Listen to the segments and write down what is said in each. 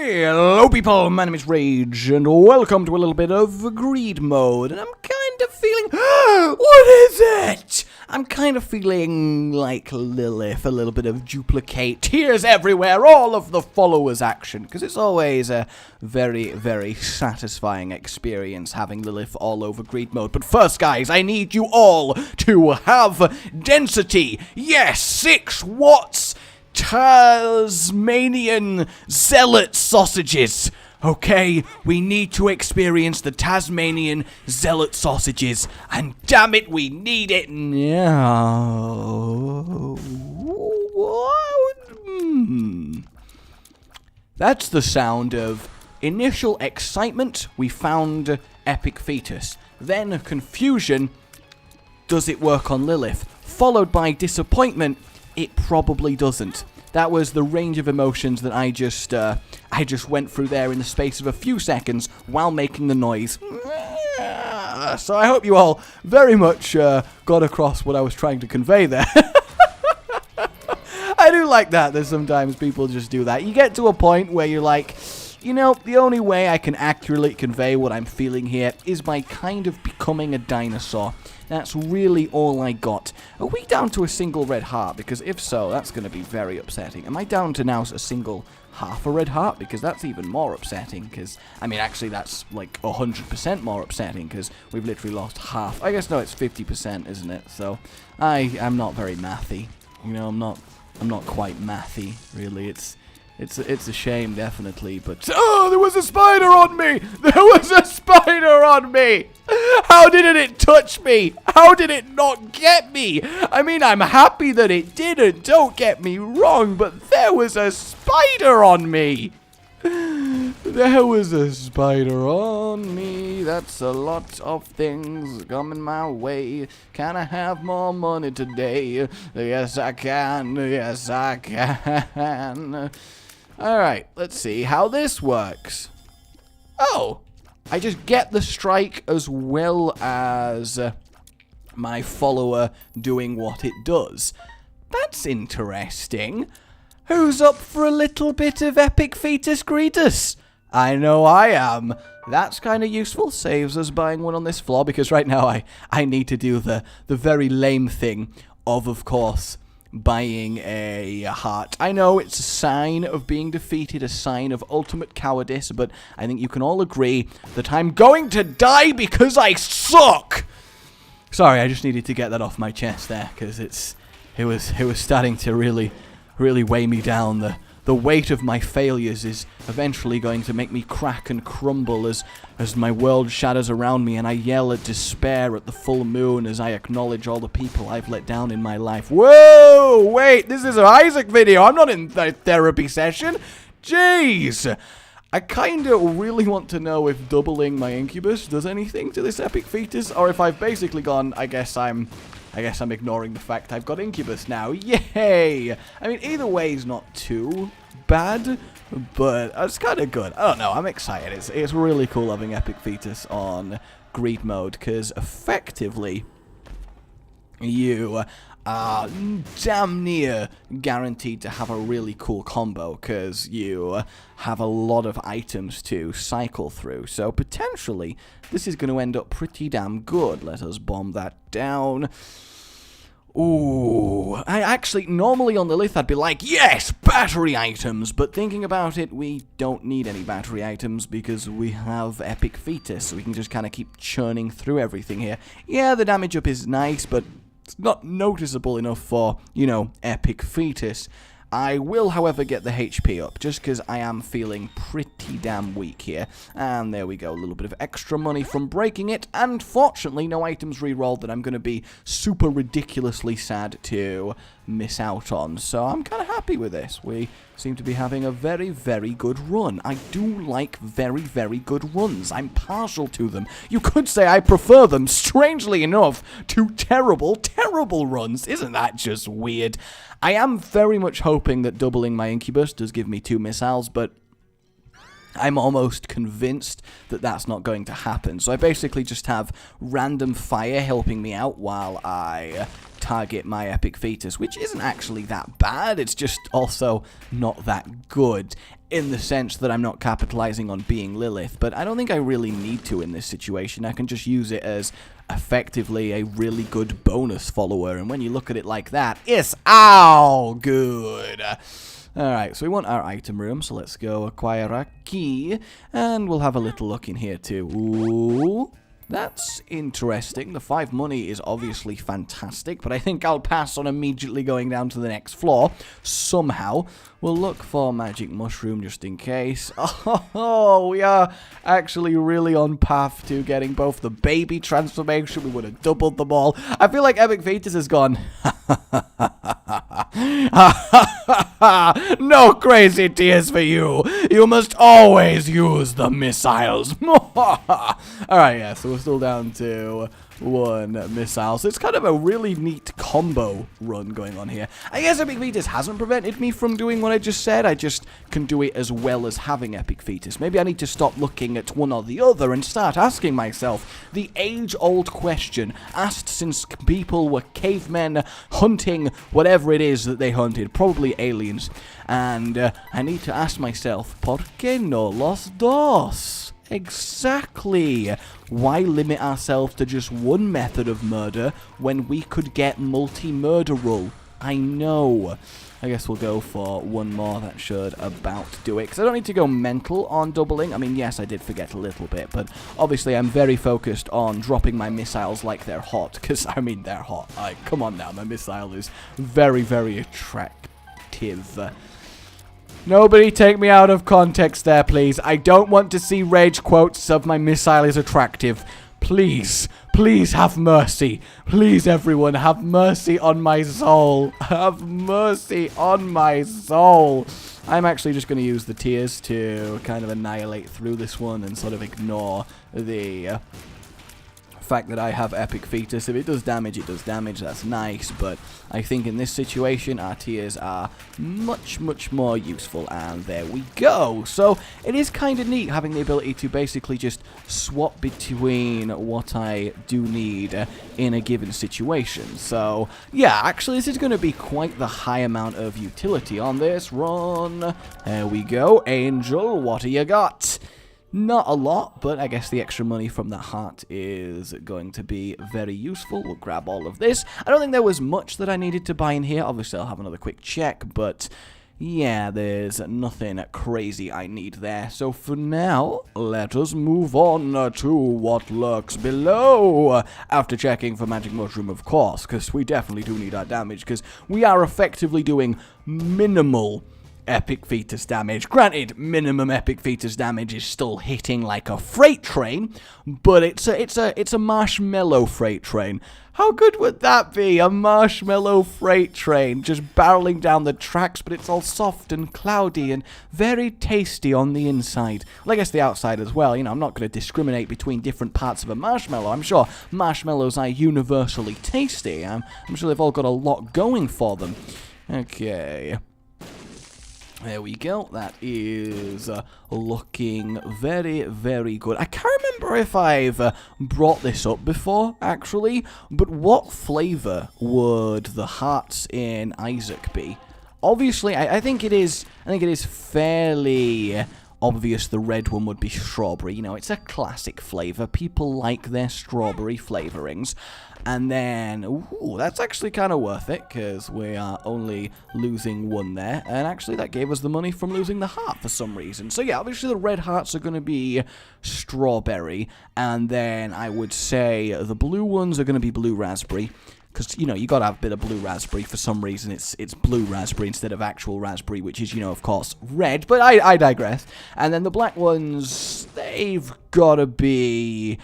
Hello people, my name is Rage, and welcome to a little bit of greed mode, and I'm kind of feeling... what is it? I'm kind of feeling like Lilith, a little bit of duplicate, tears everywhere, all of the followers action, because it's always a very, very satisfying experience having Lilith all over greed mode. But first, guys, I need you all to have density. Yes, 6 watts. Tasmanian zealot sausages. Okay, we need to experience the Tasmanian zealot sausages, and damn it, we need it now. That's the sound of initial excitement. We found epic fetus. Then confusion. Does it work on Lilith? Followed by disappointment. It probably doesn't. That was the range of emotions that I just went through there in the space of a few seconds while making the noise. So I hope you all very much got across what I was trying to convey there. I do like that. There's sometimes people just do that. You get to a point where you're like, you know, the only way I can accurately convey what I'm feeling here is by kind of becoming a dinosaur. That's really all I got. Are we down to a single red heart? Because if so, that's going to be very upsetting. Am I down to now a single half a red heart? Because that's even more upsetting. Because, I mean, actually that's like 100% more upsetting because we've literally lost half. I guess, no, it's 50%, isn't it? So, I'm not very mathy. You know, I'm not quite mathy, really. It's a shame, definitely, but... Oh, there was a spider on me! There was a spider on me! How did it touch me? How did it not get me? I mean, I'm happy that it didn't, don't get me wrong, but there was a spider on me! There was a spider on me. That's a lot of things coming my way. Can I have more money today? Yes, I can. Yes, I can. Alright, let's see how this works. Oh, I just get the strike as well as my follower doing what it does. That's interesting. Who's up for a little bit of epic fetus greetus? I know I am. That's kind of useful. Saves us buying one on this floor, because right now I need to do the very lame thing of course, buying a heart. I know it's a sign of being defeated, a sign of ultimate cowardice, but I think you can all agree that I'm going to die because I suck! Sorry, I just needed to get that off my chest there, because it was starting to really weigh me down. The weight of my failures is eventually going to make me crack and crumble as my world shatters around me and I yell at despair at the full moon as I acknowledge all the people I've let down in my life. Whoa! Wait, this is an Isaac video. I'm not in a therapy session. Jeez! I kind of really want to know if doubling my incubus does anything to this epic fetus, or if I've basically gone, I guess I'm ignoring the fact I've got incubus now. Yay! I mean, either way is not too bad, but it's kind of good. I don't know, I'm excited. It's really cool having epic fetus on greed mode, because effectively you are damn near guaranteed to have a really cool combo, because you have a lot of items to cycle through. So potentially this is going to end up pretty damn good. Let us bomb that down. Ooh, I actually, normally on the Lilith I'd be like, yes, battery items, but thinking about it, we don't need any battery items because we have epic fetus, so we can just kind of keep churning through everything here. Yeah, the damage up is nice, but it's not noticeable enough for, you know, epic fetus. I will, however, get the HP up, just because I am feeling pretty damn weak here. And there we go, a little bit of extra money from breaking it, and fortunately, no items re-rolled that I'm going to be super ridiculously sad to miss out on. So I'm kind of happy with this. We seem to be having a very, very good run. I do like very, very good runs. I'm partial to them. You could say I prefer them, strangely enough, to terrible, terrible runs. Isn't that just weird? I am very much hoping that doubling my incubus does give me 2 missiles, but I'm almost convinced that that's not going to happen. So I basically just have random fire helping me out while I target my epic fetus, which isn't actually that bad. It's just also not that good. in the sense that I'm not capitalizing on being Lilith, but I don't think I really need to in this situation. I can just use it as effectively a really good bonus follower, and when you look at it like that, it's all good. Alright, so we want our item room, so let's go acquire a key, and we'll have a little look in here too. Ooh, that's interesting. The 5 money is obviously fantastic, but I think I'll pass on immediately going down to the next floor. Somehow, we'll look for magic mushroom just in case. Oh, we are actually really on path to getting both the baby transformation. We would have doubled them all. I feel like Epic Fetus has gone. No crazy tears for you. You must always use the missiles. Alright, yeah, so we're still down to 1 missile. So it's kind of a really neat combo run going on here. I guess Epic Fetus hasn't prevented me from doing what I just said. I just can do it as well as having Epic Fetus. Maybe I need to stop looking at one or the other and start asking myself the age-old question asked since people were cavemen hunting whatever it is that they hunted, probably aliens. And I need to ask myself, ¿por qué no los dos? Exactly. Why limit ourselves to just one method of murder when we could get multi-murderal? I know. I guess we'll go for 1 more. That should about do it. Because I don't need to go mental on doubling. I mean, yes, I did forget a little bit. But obviously, I'm very focused on dropping my missiles like they're hot. Because, I mean, they're hot. Like, come on now. My missile is very, very attractive. Nobody take me out of context there, please. I don't want to see rage quotes of my missile is attractive. Please, please have mercy. Please, everyone, have mercy on my soul. Have mercy on my soul. I'm actually just going to use the tears to kind of annihilate through this one and sort of ignore the fact that I have Epic Fetus. If it does damage, it does damage. That's nice, but I think in this situation, our tears are much, much more useful, and there we go. So it is kind of neat having the ability to basically just swap between what I do need in a given situation. So yeah, actually, this is going to be quite the high amount of utility on this run. There we go. Angel, what do you got? Not a lot, but I guess the extra money from the heart is going to be very useful. We'll grab all of this. I don't think there was much that I needed to buy in here. Obviously, I'll have another quick check, but yeah, there's nothing crazy I need there. So for now, let us move on to what lurks below. After checking for magic mushroom, of course, because we definitely do need our damage, because we are effectively doing minimal Epic Fetus damage. Granted, minimum Epic Fetus damage is still hitting like a freight train, but it's a marshmallow freight train. How good would that be? A marshmallow freight train just barreling down the tracks, but it's all soft and cloudy and very tasty on the inside. Well, I guess the outside as well. You know, I'm not going to discriminate between different parts of a marshmallow. I'm sure marshmallows are universally tasty. I'm sure they've all got a lot going for them. Okay. There we go. That is looking very, very good. I can't remember if I've brought this up before, actually, but what flavor would the hearts in Isaac be? Obviously, I think it is fairly obvious the red one would be strawberry. You know, it's a classic flavor. People like their strawberry flavorings. And then, ooh, that's actually kind of worth it, because we are only losing 1 there. And actually, that gave us the money from losing the heart for some reason. So yeah, obviously the red hearts are going to be strawberry. And then I would say the blue ones are going to be blue raspberry. Because, you know, you got to have a bit of blue raspberry. For some reason, it's blue raspberry instead of actual raspberry, which is, you know, of course, red. But I digress. And then the black ones, they've got to be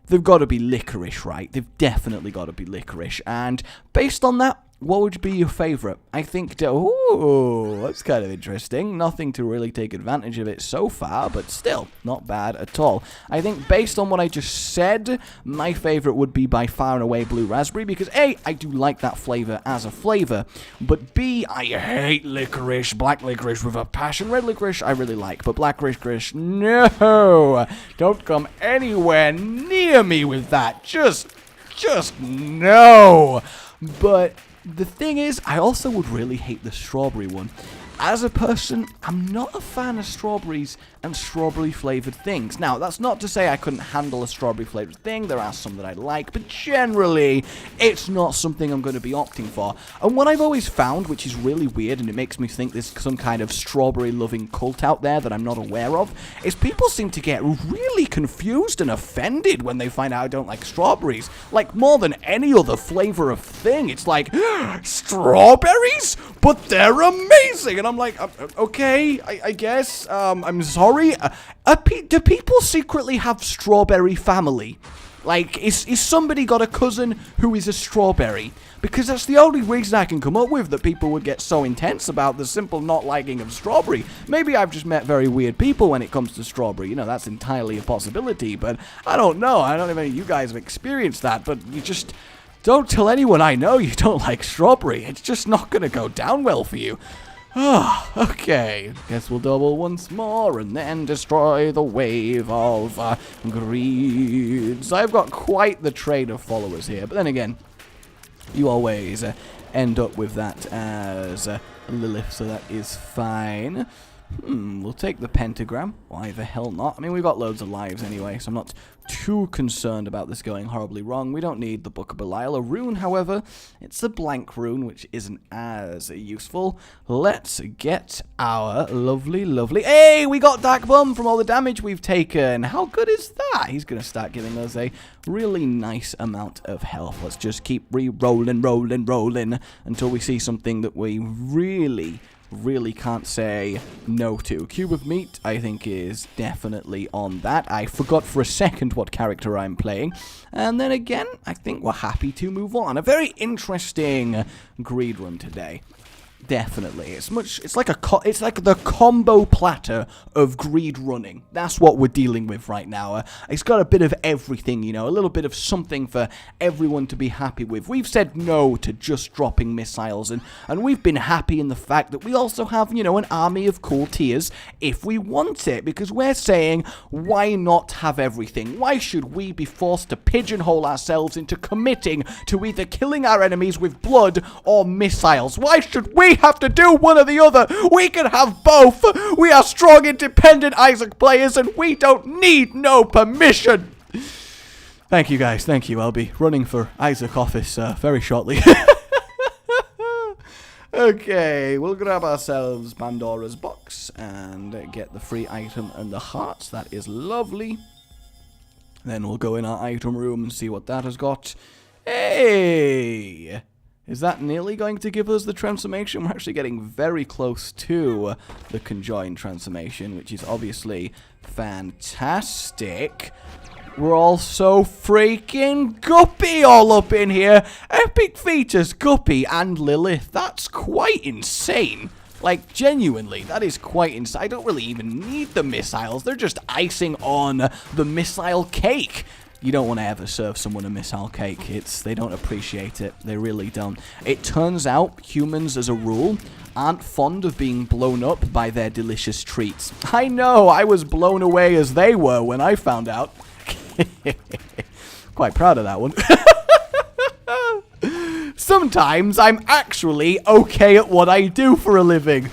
licorice, right? They've definitely got to be licorice. And based on that, what would be your favorite? I think, ooh, that's kind of interesting. Nothing to really take advantage of it so far, but still, not bad at all. I think based on what I just said, my favorite would be by far and away blue raspberry, because A, I do like that flavor as a flavor, but B, I hate licorice, black licorice with a passion. Red licorice, I really like, but black licorice, no! Don't come anywhere near me with that. Just no! But the thing is, I also would really hate the strawberry one. as a person, I'm not a fan of strawberries and strawberry-flavored things. Now, that's not to say I couldn't handle a strawberry-flavored thing. There are some that I like, but generally, it's not something I'm going to be opting for. And what I've always found, which is really weird, and it makes me think there's some kind of strawberry-loving cult out there that I'm not aware of, is people seem to get really confused and offended when they find out I don't like strawberries. Like, more than any other flavor of thing. It's like, strawberries? But they're amazing! And I'm like, okay, I guess, I'm sorry. Do people secretly have strawberry family? Like, is somebody got a cousin who is a strawberry? Because that's the only reason I can come up with that people would get so intense about the simple not liking of strawberry. Maybe I've just met very weird people when it comes to strawberry. You know, that's entirely a possibility, but I don't know. I don't know if any of you guys have experienced that, but you just don't tell anyone I know you don't like strawberry. It's just not going to go down well for you. Okay, guess we'll double once more and then destroy the wave of greed. So I've got quite the train of followers here, but then again, you always end up with that as Lilith, so that is fine. We'll take the pentagram. Why the hell not? I mean, we've got loads of lives anyway, so I'm not too concerned about this going horribly wrong. We don't need the Book of Belial. A rune, however, it's a blank rune, which isn't as useful. Let's get our lovely... Hey, we got Dark Bum from all the damage we've taken. How good is that? He's going to start giving us a really nice amount of health. Let's just keep rolling until we see something that we really can't say no to. Cube of Meat, I think, is definitely on that. I forgot for a second what character I'm playing. And then again, I think we're happy to move on. A very interesting greed run today. Definitely. It's like the combo platter of greed running. That's what we're dealing with right now. It's got a bit of everything, you know, a little bit of something for everyone to be happy with. We've said no to just dropping missiles, and we've been happy in the fact that we also have, you know, an army of cool tiers if we want it, because we're saying, why not have everything? Why should we be forced to pigeonhole ourselves into committing to either killing our enemies with blood or missiles? Why should we have to do one or the other? We can have both. We are strong, independent Isaac players, and we don't need no permission. Thank you, guys. Thank you. I'll be running for Isaac office very shortly. Okay, we'll grab ourselves Pandora's box and get the free item and the hearts. That is lovely. Then we'll go in our item room and see what that has got. Hey! Is that nearly going to give us the transformation? We're actually getting very close to the conjoined transformation, which is obviously fantastic. We're all so freaking guppy all up in here. Epic Fetus, Guppy, and Lilith. That's quite insane. Like, genuinely, that is quite insane. I don't really even need the missiles. They're just icing on the missile cake. You don't want to ever serve someone a missile cake. They don't appreciate it. They really don't. It turns out humans, as a rule, aren't fond of being blown up by their delicious treats. I know, I was blown away as they were when I found out. Quite proud of that one. Sometimes I'm actually okay at what I do for a living.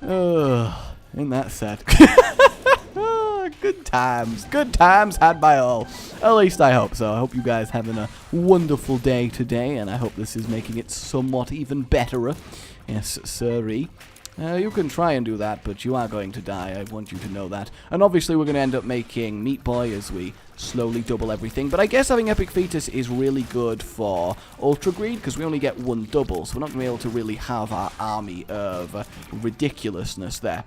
Ain't that sad? Good times. Good times had by all. At least I hope so. I hope you guys having a wonderful day today, and I hope this is making it somewhat even betterer. Yes, sirree. You can try and do that, but you are going to die. I want you to know that. And obviously we're going to end up making Meat Boy as we slowly double everything. But I guess having Epic Fetus is really good for Ultra Greed, because we only get one double, so we're not going to be able to really have our army of ridiculousness there.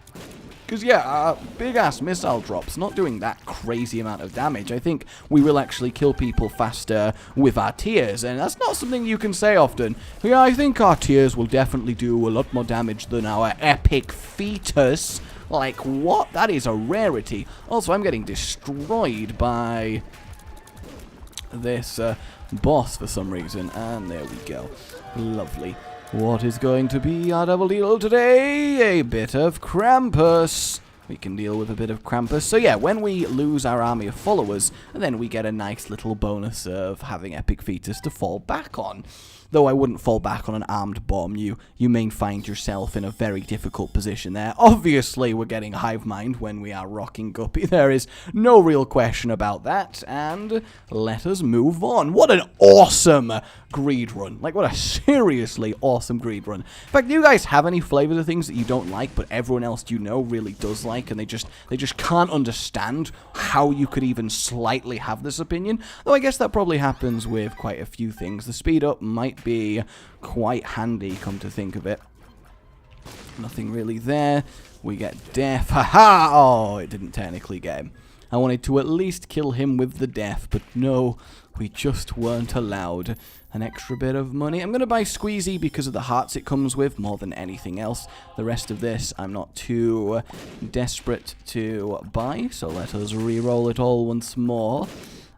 Because, yeah, big-ass missile drops, not doing that crazy amount of damage. I think we will actually kill people faster with our tiers, and that's not something you can say often. Yeah, I think our tiers will definitely do a lot more damage than our Epic Fetus. Like, what? That is a rarity. Also, I'm getting destroyed by this boss for some reason, and there we go. Lovely. What is going to be our double deal today? A bit of Krampus. We can deal with a bit of Krampus. So yeah, when we lose our army of followers, then we get a nice little bonus of having Epic Fetus to fall back on. though I wouldn't fall back on an armed bomb. You may find yourself in a very difficult position there. Obviously, we're getting hive mind when we are rocking Guppy. There is no real question about that, and let us move on. What an awesome greed run. Like, what a seriously awesome greed run. In fact, do you guys have any flavors of things that you don't like, but everyone else you know really does like, and they just can't understand how you could even slightly have this opinion? Though I guess that probably happens with quite a few things. The speed up might be quite handy, come to think of it. Nothing really there. We get death. Haha! Oh, it didn't technically get him. I wanted to at least kill him with the death, but no, we just weren't allowed. An extra bit of money. I'm going to buy Squeezy because of the hearts it comes with more than anything else. The rest of this I'm not too desperate to buy, so let us re-roll it all once more.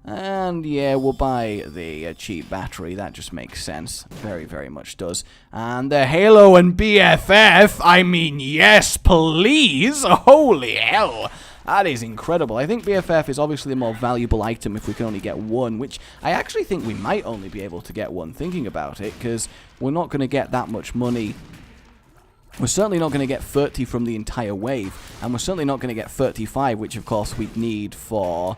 And yeah, we'll buy the cheap battery. That just makes sense. Very, very much does. And the Halo and BFF, I mean, yes, please. Holy hell. That is incredible. I think BFF is obviously a more valuable item if we can only get one, which I actually think we might only be able to get one, thinking about it, because we're not going to get that much money. We're certainly not going to get 30 from the entire wave, and we're certainly not going to get 35, which of course we'd need for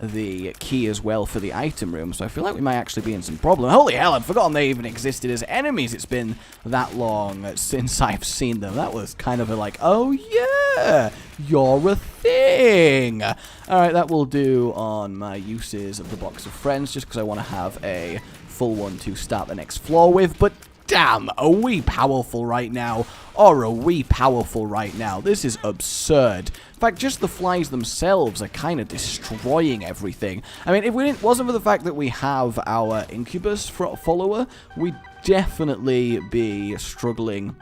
the key as well for the item room, so I feel like we might actually be in some problem. Holy hell, I'd forgotten they even existed as enemies. It's been that long since I've seen them. That was kind of a like, oh yeah, you're a thing. Alright, that will do on my uses of the box of friends, just because I want to have a full one to start the next floor with, but damn, are we powerful right now? Or are we powerful right now? This is absurd. In fact, just the flies themselves are kind of destroying everything. I mean, if it wasn't for the fact that we have our Incubus follower, we'd definitely be struggling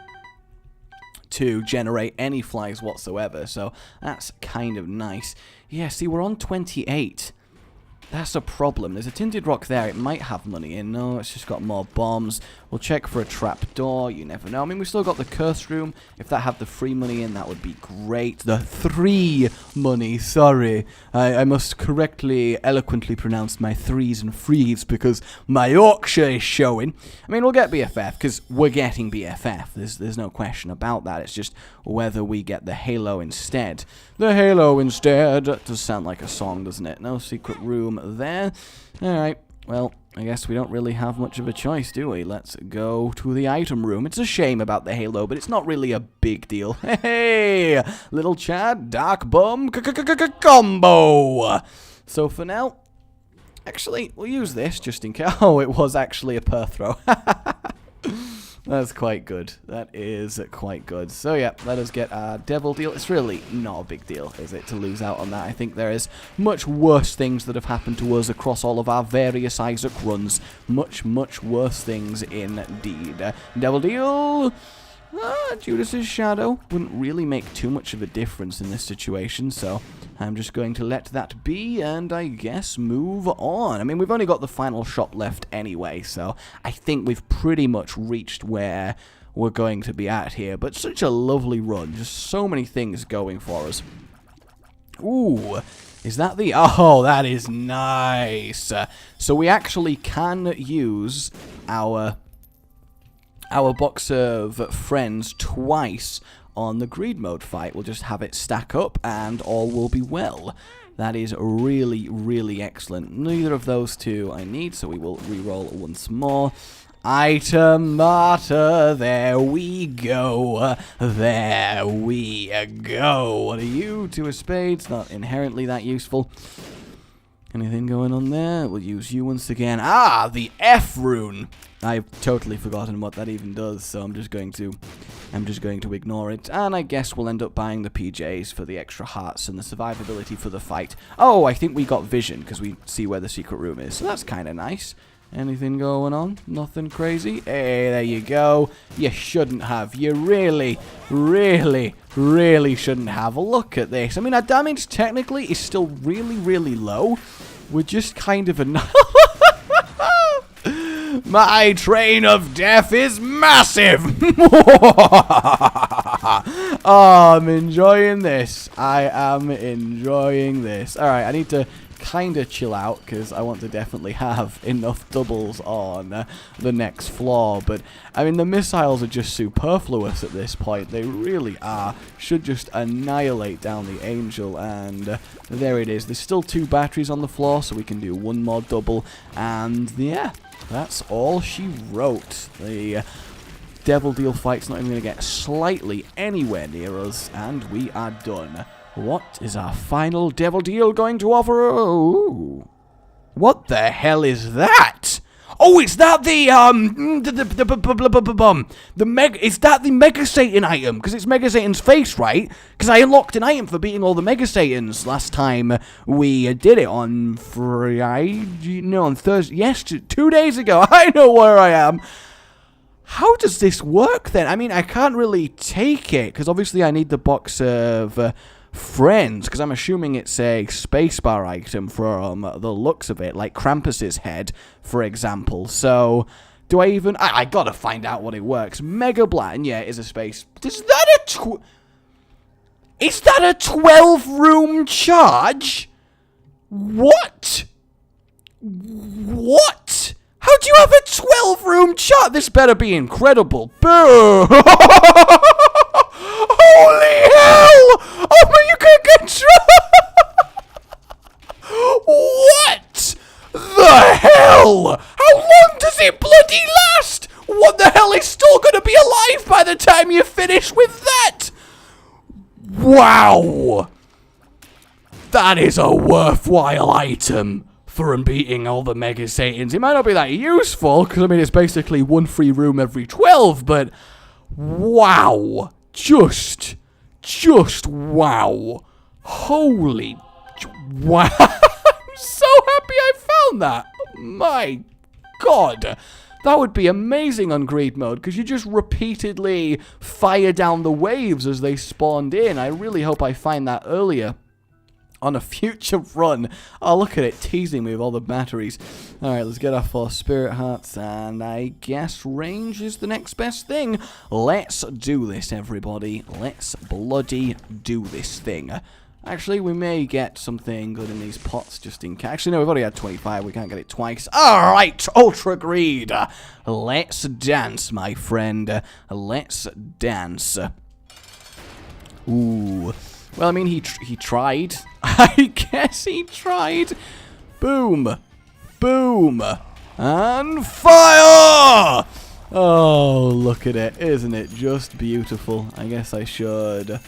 to generate any flies whatsoever. So that's kind of nice. Yeah, see, we're on 28. That's a problem. There's a tinted rock there. It might have money in. No, it's just got more bombs. We'll check for a trap door. You never know. I mean, we've still got the curse room. If that had the free money in, that would be great. The 3 money. Sorry. I must correctly, eloquently pronounce my 3s and 3s because my Yorkshire is showing. I mean, we'll get BFF because we're getting BFF. There's no question about that. It's just whether we get the Halo instead. The Halo instead. That does sound like a song, doesn't it? No secret room there. Alright, well, I guess we don't really have much of a choice, do we? Let's go to the item room. It's a shame about the Halo, but it's not really a big deal. Hey, little Chad, Dark Bum, combo! So for now, actually, we'll use this just in case. Oh, it was actually a Perthrow. That's quite good. That is quite good. So yeah, let us get our devil deal. It's really not a big deal, is it, to lose out on that? I think there is much worse things that have happened to us across all of our various Isaac runs. Much, much worse things indeed. Devil deal! Judas's shadow wouldn't really make too much of a difference in this situation, so I'm just going to let that be and I guess move on. I mean, we've only got the final shop left anyway, so I think we've pretty much reached where we're going to be at here. But such a lovely run, just so many things going for us. Ooh, is that the... Oh, that is nice. So we actually can use our box of friends twice on the greed mode fight. We'll just have it stack up and all will be well. That is really, really excellent. Neither of those two I need, so we will re-roll once more. Itemata, there we go. There we go. What are you? 2 of spades, not inherently that useful. Anything going on there? We'll use you once again. Ah, the F rune. I've totally forgotten what that even does, so I'm just going to ignore it. And I guess we'll end up buying the PJs for the extra hearts and the survivability for the fight. Oh, I think we got vision because we see where the secret room is, so that's kind of nice. Anything going on? Nothing crazy? Hey, there you go. You shouldn't have. You really, really, really shouldn't have. Look at this. I mean, our damage technically is still really, really low. We're just kind of a... My train of death is massive! Oh, I'm enjoying this. I am enjoying this. Alright, I need to kind of chill out because I want to definitely have enough doubles on the next floor. But, I mean, the missiles are just superfluous at this point. They really are. Should just annihilate down the Angel. And there it is. There's still 2 batteries on the floor, so we can do 1 more double. And, yeah, that's all she wrote. The Devil Deal fight's not even going to get slightly anywhere near us, and we are done. What is our final Devil Deal going to offer? Ooh. What the hell is that? Oh, is that the is that the Mega Satan item? Because it's Mega Satan's face, right? Because I unlocked an item for beating all the Mega Satans last time we did it on Friday. No, on Thursday. Yes, 2 days ago. I know where I am. How does this work then? I mean, I can't really take it because obviously I need the box of friends, because I'm assuming it's a spacebar item from the looks of it, like Krampus's head, for example. So, do I even... I gotta find out what it works. Mega Black, and yeah, it is a space... Is that a 12-room charge? What? What? How do you have a 12-room charge? This better be incredible. Boo! Holy hell! Oh, but you can control... What the hell? How long does it bloody last? What the hell is still going to be alive by the time you finish with that? Wow! That is a worthwhile item for beating all the Mega Satans. It might not be that useful, because I mean it's basically 1 free room every 12, but wow. Just wow. Holy wow. I'm so happy I found that. My God. That would be amazing on Greed mode, because you just repeatedly fire down the waves as they spawned in. I really hope I find that earlier on a future run. Oh, look at it, teasing me with all the batteries. Alright, let's get our 4 spirit hearts, and I guess range is the next best thing. Let's do this, everybody. Let's bloody do this thing. Actually, we may get something good in these pots, just in case. Actually, no, we've already had 25. We can't get it twice. Alright, Ultra Greed. Let's dance, my friend. Let's dance. Ooh. Well, I mean, he tried. I guess he tried. Boom. Boom. And fire! Oh, look at it. Isn't it just beautiful? I guess I should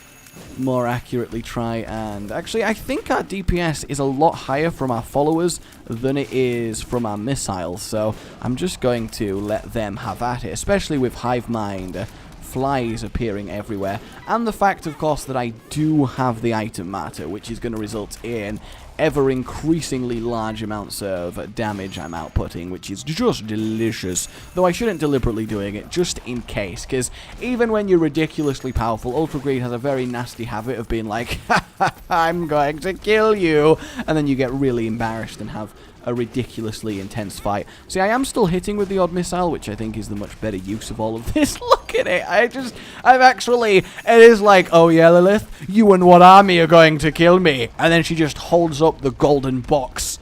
more accurately try and... Actually, I think our DPS is a lot higher from our followers than it is from our missiles. So I'm just going to let them have at it, especially with Hive Mind. Flies appearing everywhere, and the fact, of course, that I do have the item matter, which is going to result in ever increasingly large amounts of damage I'm outputting, which is just delicious. Though I shouldn't deliberately doing it, just in case, because even when you're ridiculously powerful, Ultra Greed has a very nasty habit of being like, I'm going to kill you, and then you get really embarrassed and have a ridiculously intense fight. See, I am still hitting with the odd missile, which I think is the much better use of all of this. Look at it. It is like, oh yeah, Lilith, you and what army are going to kill me? And then she just holds up the golden box.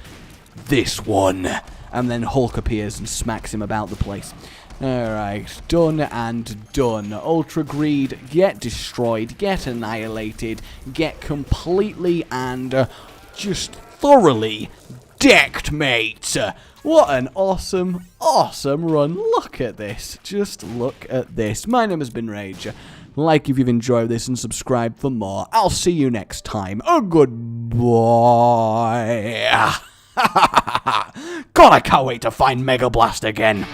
This one. And then Hulk appears and smacks him about the place. Alright, done and done. Ultra Greed, get destroyed, get annihilated, get completely and just thoroughly decked, mate. What an awesome, awesome run. Look at this. Just look at this. My name has been Rage. Like if you've enjoyed this and subscribe for more. I'll see you next time. Goodbye. God, I can't wait to find Mega Blast again.